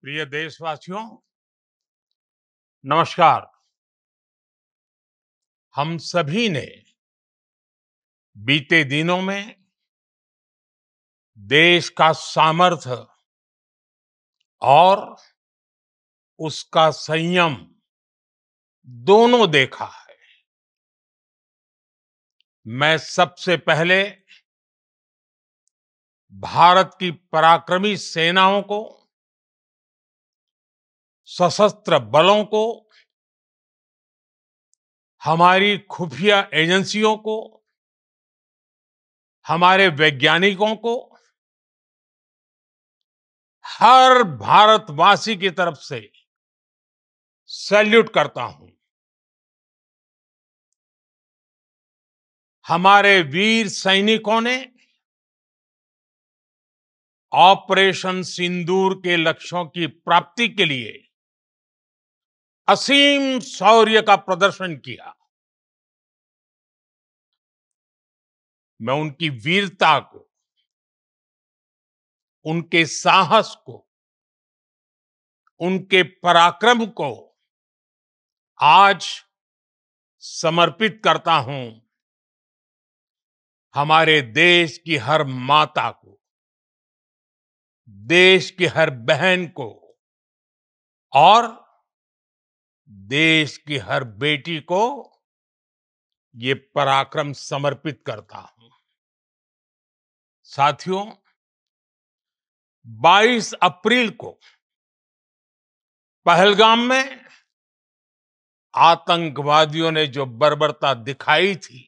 प्रिय देशवासियों, नमस्कार। हम सभी ने बीते दिनों में देश का सामर्थ्य और उसका संयम दोनों देखा है। मैं सबसे पहले भारत की पराक्रमी सेनाओं को, सशस्त्र बलों को, हमारी खुफिया एजेंसियों को, हमारे वैज्ञानिकों को, हर भारतवासी की तरफ से सैल्यूट करता हूं। हमारे वीर सैनिकों ने ऑपरेशन सिंदूर के लक्ष्यों की प्राप्ति के लिए असीम शौर्य का प्रदर्शन किया। मैं उनकी वीरता को, उनके साहस को, उनके पराक्रम को आज समर्पित करता हूं हमारे देश की हर माता को, देश की हर बहन को और देश की हर बेटी को ये पराक्रम समर्पित करता हूं। साथियों, 22 अप्रैल को पहलगाम में आतंकवादियों ने जो बर्बरता दिखाई थी,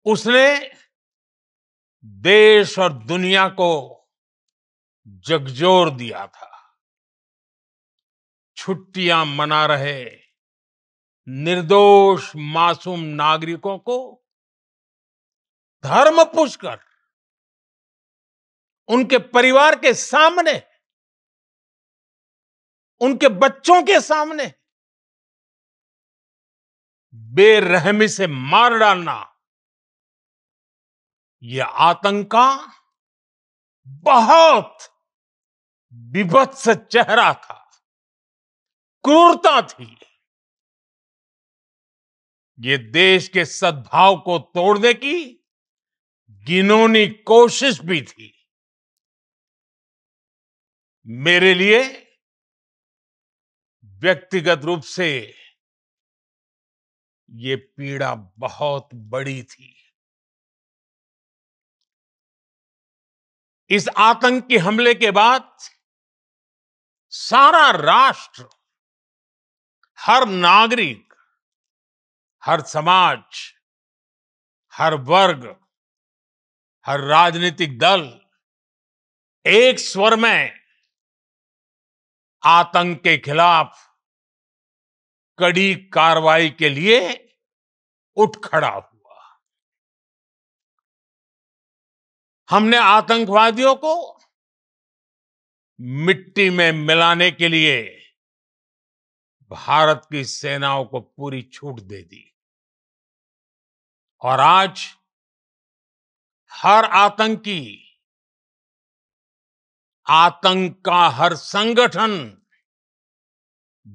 उसने देश और दुनिया को झकझोर दिया था। छुट्टियां मना रहे निर्दोष मासूम नागरिकों को धर्म पूछकर उनके परिवार के सामने, उनके बच्चों के सामने बेरहमी से मार डालना, यह आतंक का बहुत बीभत्स चेहरा था, क्रूरता थी। ये देश के सद्भाव को तोड़ने की घिनौनी कोशिश भी थी। मेरे लिए व्यक्तिगत रूप से ये पीड़ा बहुत बड़ी थी। इस आतंकी हमले के बाद सारा राष्ट्र, हर नागरिक, हर समाज, हर वर्ग, हर राजनीतिक दल एक स्वर में आतंक के खिलाफ कड़ी कार्रवाई के लिए उठ खड़ा हुआ। हमने आतंकवादियों को मिट्टी में मिलाने के लिए भारत की सेनाओं को पूरी छूट दे दी और आज हर आतंकी, आतंक का हर संगठन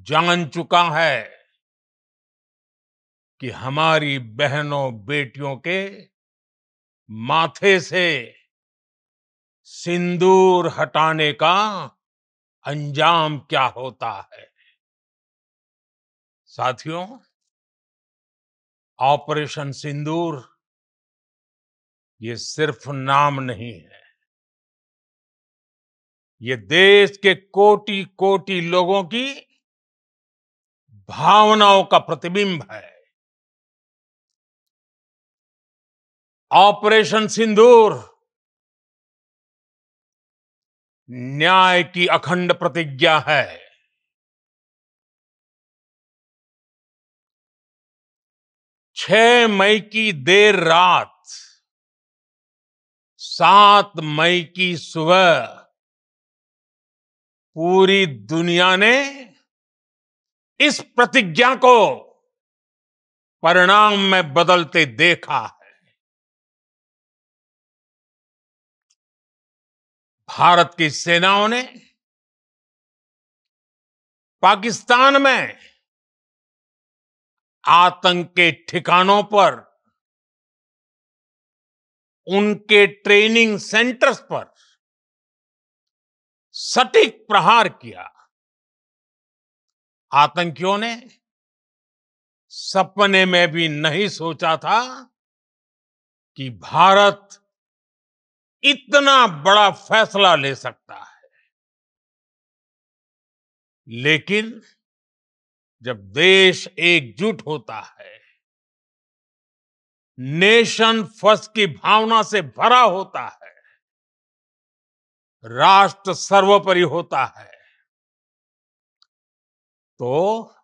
जान चुका है कि हमारी बहनों बेटियों के माथे से सिंदूर हटाने का अंजाम क्या होता है। साथियों, ऑपरेशन सिंदूर ये सिर्फ नाम नहीं है, ये देश के कोटि कोटि लोगों की भावनाओं का प्रतिबिंब है। ऑपरेशन सिंदूर न्याय की अखंड प्रतिज्ञा है। 6 मई की देर रात, 7 मई की सुबह पूरी दुनिया ने इस प्रतिज्ञा को परिणाम में बदलते देखा है। भारत की सेनाओं ने पाकिस्तान में आतंक के ठिकानों पर, उनके ट्रेनिंग सेंटर्स पर सटीक प्रहार किया। आतंकियों ने सपने में भी नहीं सोचा था कि भारत इतना बड़ा फैसला ले सकता है। लेकिन जब देश एकजुट होता है, नेशन फर्स्ट की भावना से भरा होता है, राष्ट्र सर्वोपरि होता है, तो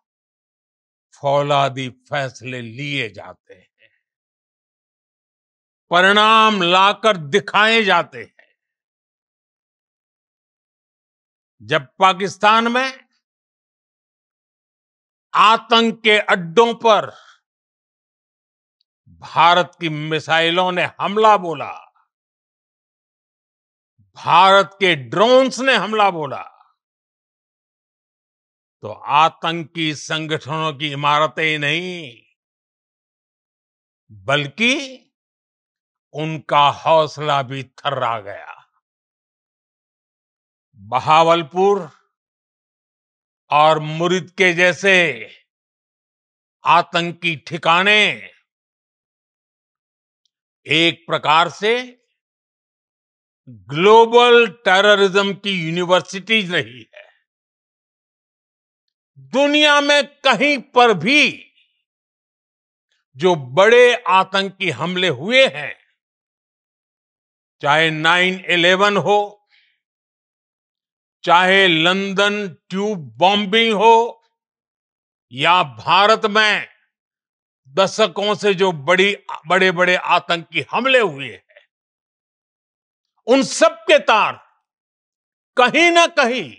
फौलादी फैसले लिए जाते हैं, परिणाम लाकर दिखाए जाते हैं। जब पाकिस्तान में आतंक के अड्डों पर भारत की मिसाइलों ने हमला बोला, भारत के ड्रोन्स ने हमला बोला, तो आतंकी संगठनों की इमारतें ही नहीं, बल्कि उनका हौसला भी थर्रा गया। बहावलपुर और मुरिद के जैसे आतंकी ठिकाने एक प्रकार से ग्लोबल टेररिज्म की यूनिवर्सिटीज रही है। दुनिया में कहीं पर भी जो बड़े आतंकी हमले हुए हैं, चाहे 9/11 हो, चाहे लंदन ट्यूब बॉम्बिंग हो, या भारत में दशकों से जो बड़े बड़े आतंकी हमले हुए हैं, उन सब के तार कहीं ना कहीं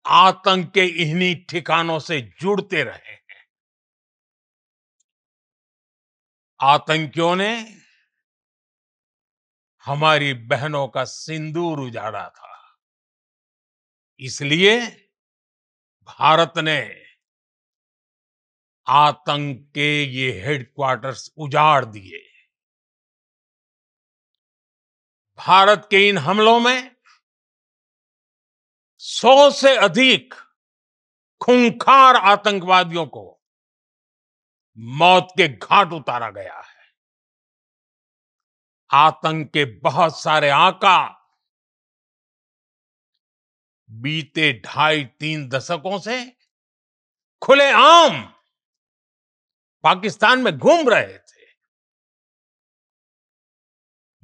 आतंक के इन्हीं ठिकानों से जुड़ते रहे हैं। आतंकियों ने हमारी बहनों का सिंदूर उजाड़ा था, इसलिए भारत ने आतंक के ये हेडक्वार्टर्स उजाड़ दिए। भारत के इन हमलों में 100 से अधिक खूंखार आतंकवादियों को मौत के घाट उतारा गया है। आतंक के बहुत सारे आका बीते 2.5-3 दशकों से खुलेआम पाकिस्तान में घूम रहे थे,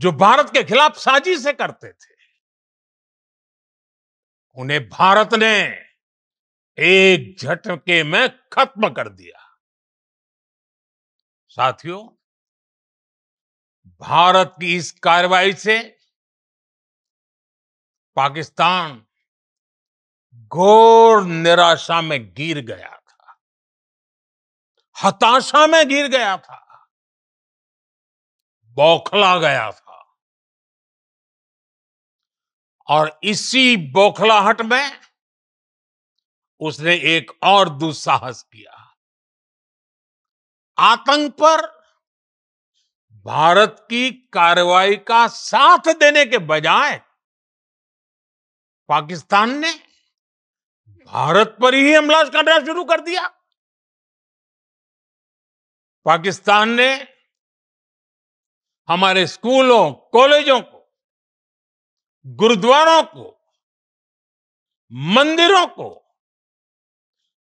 जो भारत के खिलाफ साजिशें करते थे। उन्हें भारत ने एक झटके में खत्म कर दिया। साथियों, भारत की इस कार्रवाई से पाकिस्तान घोर निराशा में गिर गया था, हताशा में गिर गया था, बौखला गया था। और इसी बौखलाहट में उसने एक और दुस्साहस किया। आतंक पर भारत की कार्रवाई का साथ देने के बजाय पाकिस्तान ने भारत पर ही हमला करना शुरू कर दिया। पाकिस्तान ने हमारे स्कूलों, कॉलेजों को, गुरुद्वारों को, मंदिरों को,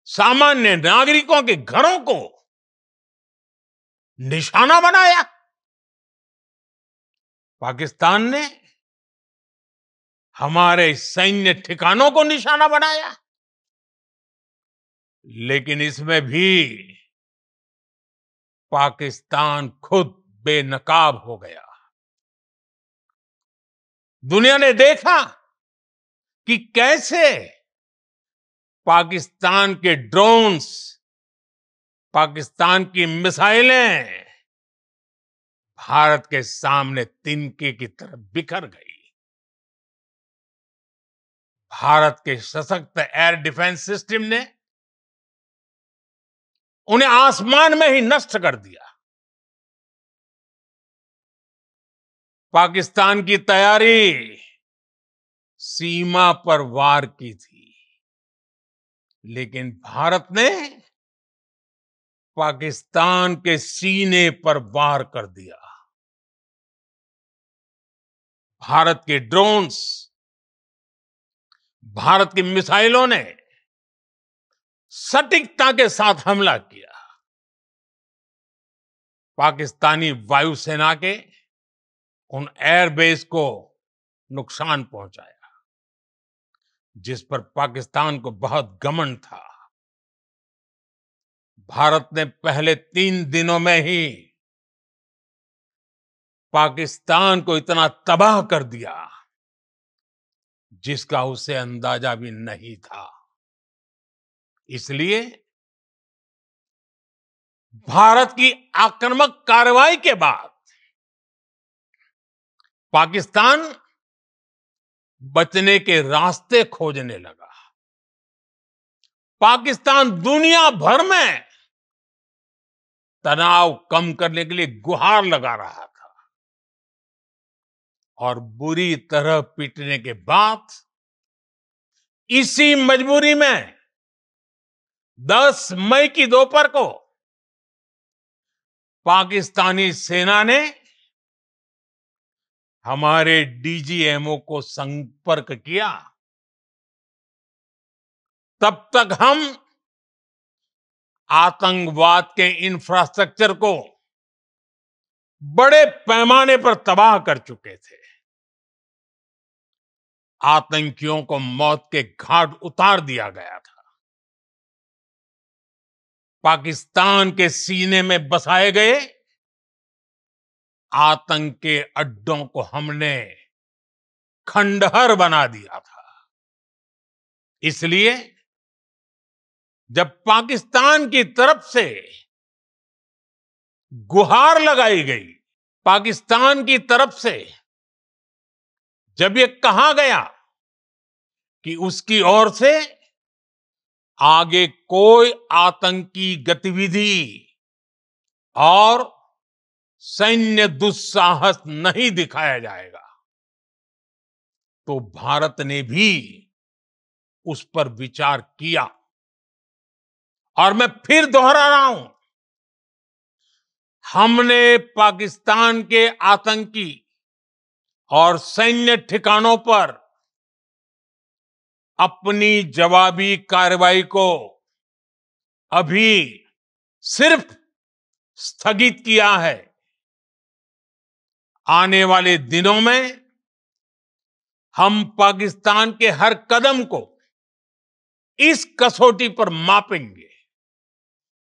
सामान्य नागरिकों के घरों को निशाना बनाया। पाकिस्तान ने हमारे सैन्य ठिकानों को निशाना बनाया। लेकिन इसमें भी पाकिस्तान खुद बेनकाब हो गया। दुनिया ने देखा कि कैसे पाकिस्तान के ड्रोन्स, पाकिस्तान की मिसाइलें भारत के सामने तिनके की तरह बिखर गई। भारत के सशक्त एयर डिफेंस सिस्टम ने उन्हें आसमान में ही नष्ट कर दिया। पाकिस्तान की तैयारी सीमा पर वार की थी, लेकिन भारत ने पाकिस्तान के सीने पर वार कर दिया। भारत के ड्रोन्स, भारत की मिसाइलों ने सटीकता के साथ हमला किया। पाकिस्तानी वायुसेना के उन एयरबेस को नुकसान पहुंचाया, जिस पर पाकिस्तान को बहुत घमंड था। भारत ने पहले 3 दिनों में ही पाकिस्तान को इतना तबाह कर दिया, जिसका उसे अंदाजा भी नहीं था। इसलिए भारत की आक्रामक कार्रवाई के बाद पाकिस्तान बचने के रास्ते खोजने लगा। पाकिस्तान दुनिया भर में तनाव कम करने के लिए गुहार लगा रहा था, और बुरी तरह पीटने के बाद इसी मजबूरी में 10 मई की दोपहर को पाकिस्तानी सेना ने हमारे डीजीएमओ को संपर्क किया। तब तक हम आतंकवाद के इंफ्रास्ट्रक्चर को बड़े पैमाने पर तबाह कर चुके थे। आतंकियों को मौत के घाट उतार दिया गया था। पाकिस्तान के सीने में बसाए गए आतंक के अड्डों को हमने खंडहर बना दिया था। इसलिए जब पाकिस्तान की तरफ से गुहार लगाई गई, पाकिस्तान की तरफ से जब ये कहा गया कि उसकी ओर से आगे कोई आतंकी गतिविधि और सैन्य दुस्साहस नहीं दिखाया जाएगा, तो भारत ने भी उस पर विचार किया। और मैं फिर दोहरा रहा हूं, हमने पाकिस्तान के आतंकी और सैन्य ठिकानों पर अपनी जवाबी कार्रवाई को अभी सिर्फ स्थगित किया है। आने वाले दिनों में हम पाकिस्तान के हर कदम को इस कसौटी पर मापेंगे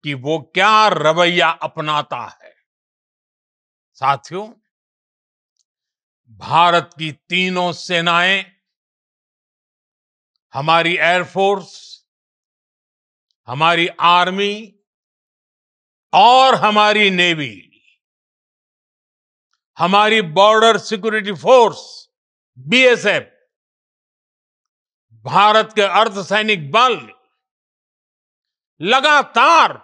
कि वो क्या रवैया अपनाता है। साथियों, भारत की तीनों सेनाएं, हमारी एयरफोर्स, हमारी आर्मी और हमारी नेवी, हमारी border security force BSF, Bharat के अर्धसैनिक बल लगातार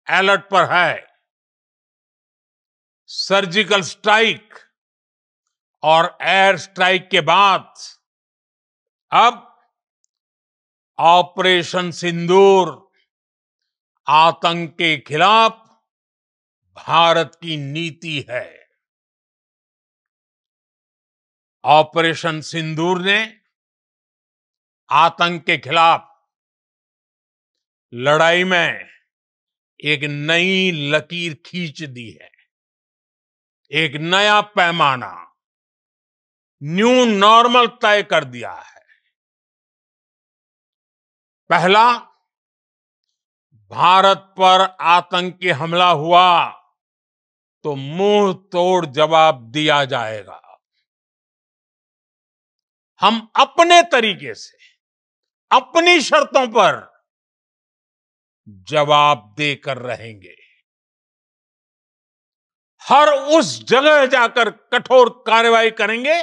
अलर्ट पर है। सर्जिकल स्ट्राइक और एयर स्ट्राइक के बाद अब ऑपरेशन सिंदूर आतंक के खिलाफ भारत की नीति है। ऑपरेशन सिंदूर ने आतंक के खिलाफ लड़ाई में एक नई लकीर खींच दी है। एक नया पैमाना, न्यू नॉर्मल तय कर दिया है। पहला, भारत पर आतंकी हमला हुआ तो मुंह तोड़ जवाब दिया जाएगा। हम अपने तरीके से, अपनी शर्तों पर जवाब देकर रहेंगे। हर उस जगह जाकर कठोर कार्रवाई करेंगे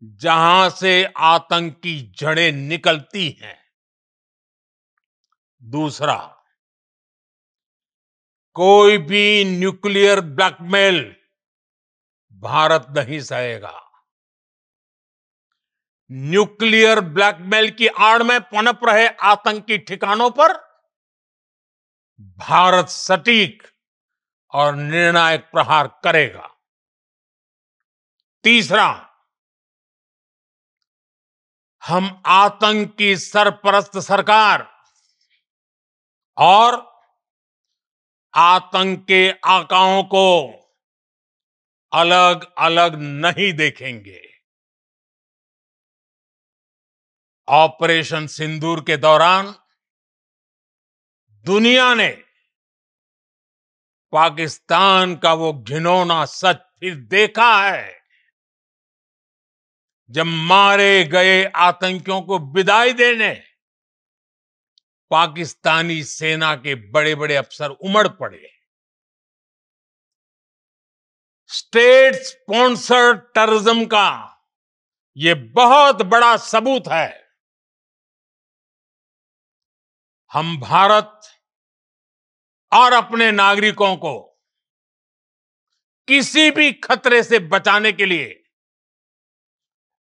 जहां से आतंक की जड़ें निकलती हैं। दूसरा, कोई भी न्यूक्लियर ब्लैकमेल भारत नहीं सहेगा। न्यूक्लियर ब्लैकमेल की आड़ में पनप रहे आतंकी ठिकानों पर भारत सटीक और निर्णायक प्रहार करेगा। तीसरा, हम आतंक की सरपरस्त सरकार और आतंक के आकाओं को अलग अलग नहीं देखेंगे। ऑपरेशन सिंदूर के दौरान दुनिया ने पाकिस्तान का वो घिनौना सच फिर देखा है, जब मारे गए आतंकियों को विदाई देने पाकिस्तानी सेना के बड़े बड़े अफसर उमड़ पड़े। स्टेट स्पॉन्सर्ड टेररिज्म का ये बहुत बड़ा सबूत है। हम भारत और अपने नागरिकों को किसी भी खतरे से बचाने के लिए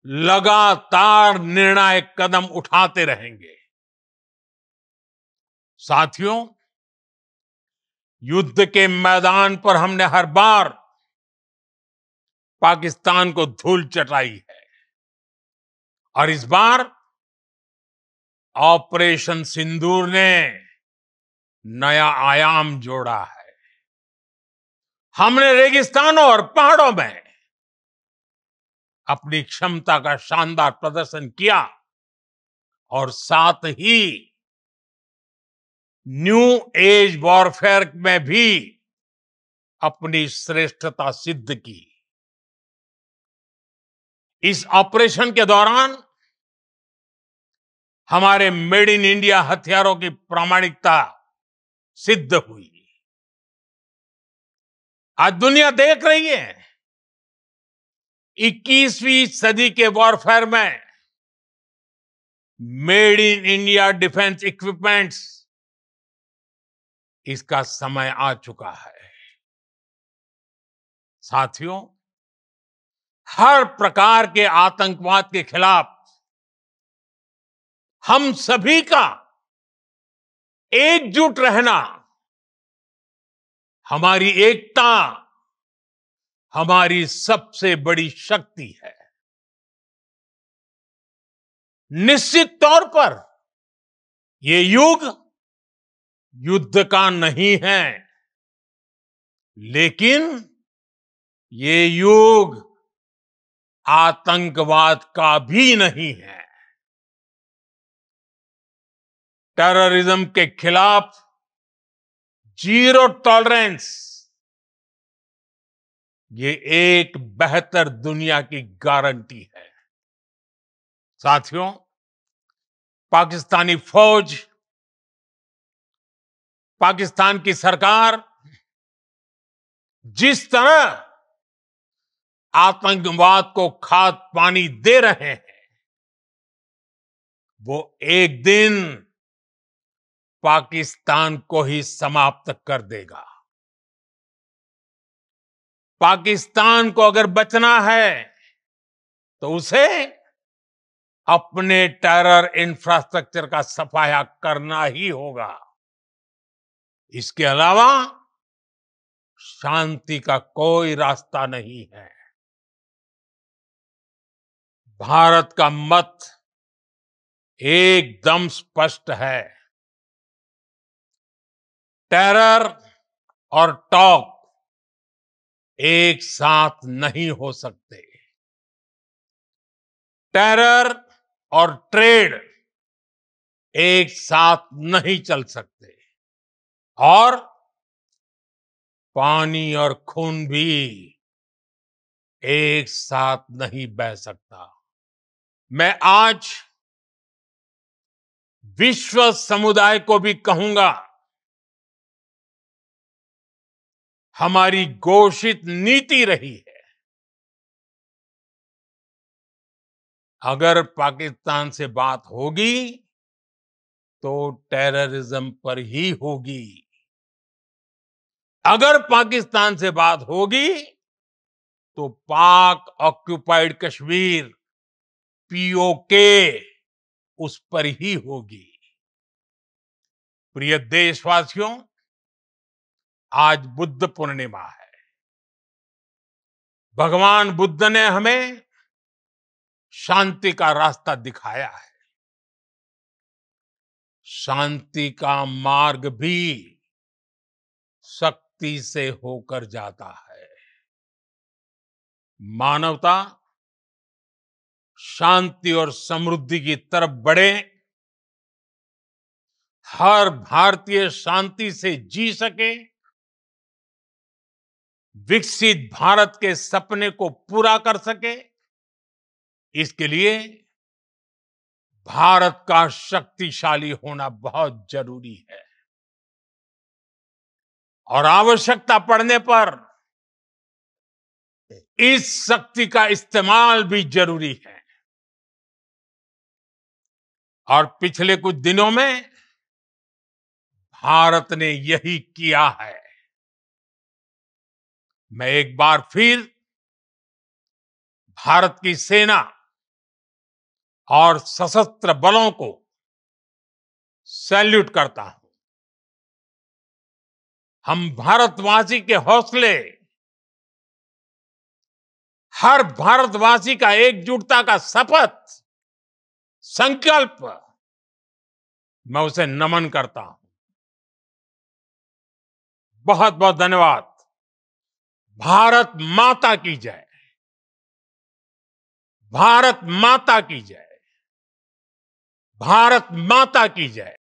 लगातार निर्णायक कदम उठाते रहेंगे। साथियों, युद्ध के मैदान पर हमने हर बार पाकिस्तान को धूल चटाई है और इस बार ऑपरेशन सिंदूर ने नया आयाम जोड़ा है। हमने रेगिस्तानों और पहाड़ों में अपनी क्षमता का शानदार प्रदर्शन किया और साथ ही न्यू एज वॉरफेयर में भी अपनी श्रेष्ठता सिद्ध की। इस ऑपरेशन के दौरान हमारे मेड इन इंडिया हथियारों की प्रामाणिकता सिद्ध हुई। आज दुनिया देख रही है 21वीं सदी के वॉरफेयर में made in India defence equipments, इसका समय आ चुका है। साथियों, हर प्रकार के आतंकवाद के खिलाफ हम सभी का एकजुट रहना, हमारी एकता हमारी सबसे बड़ी शक्ति है। निश्चित तौर पर ये युग युद्ध का नहीं है, लेकिन ये युग आतंकवाद का भी नहीं है। टेररिज्म के खिलाफ जीरो टॉलरेंस, ये एक बेहतर दुनिया की गारंटी है। साथियों, पाकिस्तानी फौज, पाकिस्तान की सरकार जिस तरह आतंकवाद को खाद पानी दे रहे हैं, वो एक दिन पाकिस्तान को ही समाप्त कर देगा। पाकिस्तान को अगर बचना है तो उसे अपने टेरर इंफ्रास्ट्रक्चर का सफाया करना ही होगा। इसके अलावा शांति का कोई रास्ता नहीं है। भारत का मत एकदम स्पष्ट है। टेरर और टॉक एक साथ नहीं हो सकते। टेरर और ट्रेड एक साथ नहीं चल सकते और पानी और खून भी एक साथ नहीं बह सकता। मैं आज विश्व समुदाय को भी कहूंगा, हमारी घोषित नीति रही है अगर पाकिस्तान से बात होगी तो टेररिज्म पर ही होगी। अगर पाकिस्तान से बात होगी तो पाक ऑक्युपाइड कश्मीर पीओके उस पर ही होगी। प्रिय देशवासियों, आज बुद्ध पूर्णिमा है। भगवान बुद्ध ने हमें शांति का रास्ता दिखाया है। शांति का मार्ग भी शक्ति से होकर जाता है। मानवता शांति और समृद्धि की तरफ बढ़े, हर भारतीय शांति से जी सके, विकसित भारत के सपने को पूरा कर सके, इसके लिए भारत का शक्तिशाली होना बहुत जरूरी है। और आवश्यकता पड़ने पर इस शक्ति का इस्तेमाल भी जरूरी है। और पिछले कुछ दिनों में भारत ने यही किया है। मैं एक बार फिर भारत की सेना और सशस्त्र बलों को सैल्यूट करता हूं। हम भारतवासी के हौसले, हर भारतवासी का एकजुटता का शपथ, संकल्प, मैं उसे नमन करता हूं। बहुत बहुत धन्यवाद। भारत माता की जय। भारत माता की जय। भारत माता की जय।